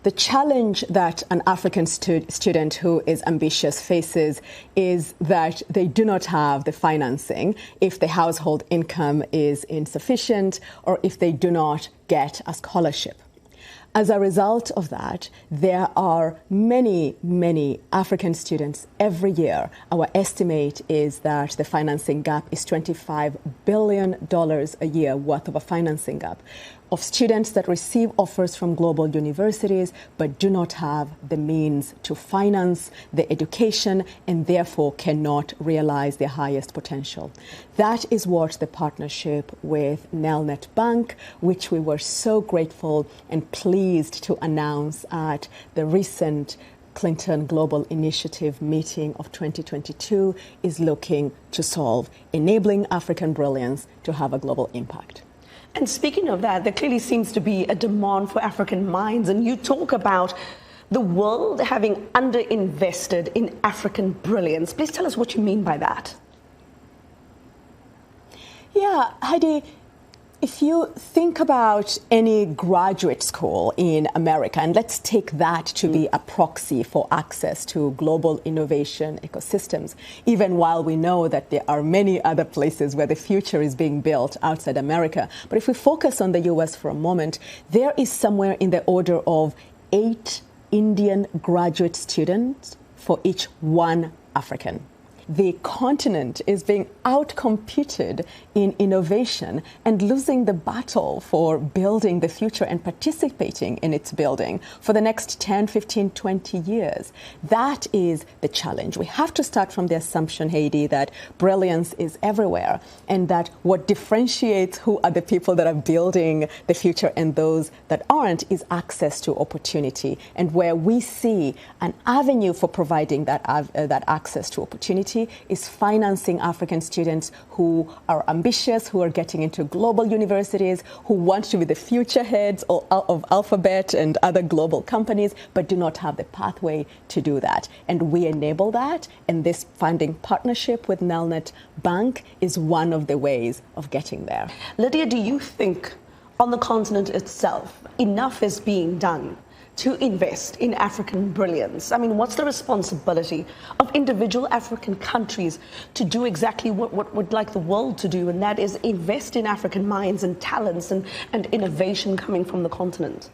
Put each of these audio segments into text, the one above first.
The challenge that an African student who is ambitious faces is that they do not have the financing if the household income is insufficient or if they do not get a scholarship. As a result of that, there are many, many African students every year. Our estimate is that the financing gap is $25 billion a year worth of a financing gap of students that receive offers from global universities but do not have the means to finance the education and therefore cannot realize their highest potential. That is what the partnership with Nelnet Bank, which we were so grateful and pleased to announce at the recent Clinton Global Initiative meeting of 2022, is looking to solve, enabling African brilliance to have a global impact. And speaking of that, there clearly seems to be a demand for African minds, and you talk about the world having underinvested in African brilliance. Please tell us what you mean by that. Yeah, Haydé, if you think about any graduate school in America, and let's take that to be a proxy for access to global innovation ecosystems, even while we know that there are many other places where the future is being built outside America. But if we focus on the US for a moment, there is somewhere in the order of 8 Indian graduate students for each 1 African. The continent is being outcompeted in innovation and losing the battle for building the future and participating in its building for the next 10, 15, 20 years. That is the challenge. We have to start from the assumption, Haydé, that brilliance is everywhere and that what differentiates who are the people that are building the future and those that aren't is access to opportunity. And where we see an avenue for providing that access to opportunity is financing African students who are ambitious, who are getting into global universities, who want to be the future heads of Alphabet and other global companies, but do not have the pathway to do that. And we enable that, and this funding partnership with Nelnet Bank is one of the ways of getting there. Lydia, do you think on the continent itself enough is being done to invest in African brilliance? I mean, what's the responsibility of individual African countries to do exactly what we'd like the world to do, and that is invest in African minds and talents and innovation coming from the continent?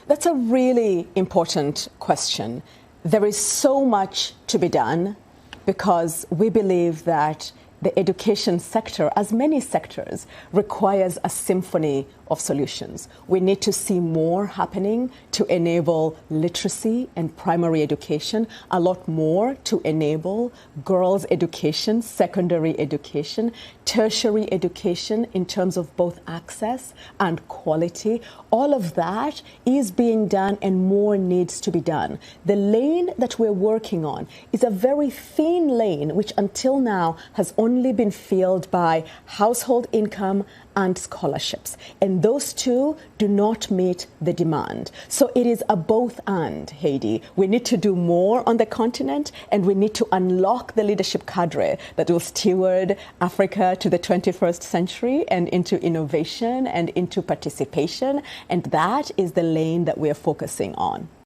That's a really important question. There is so much to be done because we believe that the education sector, as many sectors, requires a symphony of solutions. We need to see more happening to enable literacy and primary education, a lot more to enable girls' education, secondary education, tertiary education in terms of both access and quality. All of that is being done and more needs to be done. The lane that we're working on is a very thin lane, which until now has only been filled by household income and scholarships. And those two do not meet the demand. So it is a both and, Haydé. We need to do more on the continent, and we need to unlock the leadership cadre that will steward Africa to the 21st century and into innovation and into participation. And that is the lane that we are focusing on.